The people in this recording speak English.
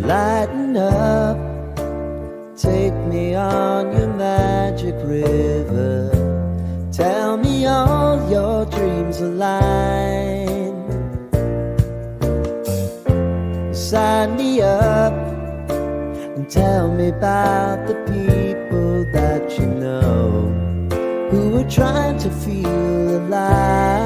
Lighten up, take me on your magic river. Tell me all your dreams align. Sign me up and tell me about the people that you know who are trying to feel alive.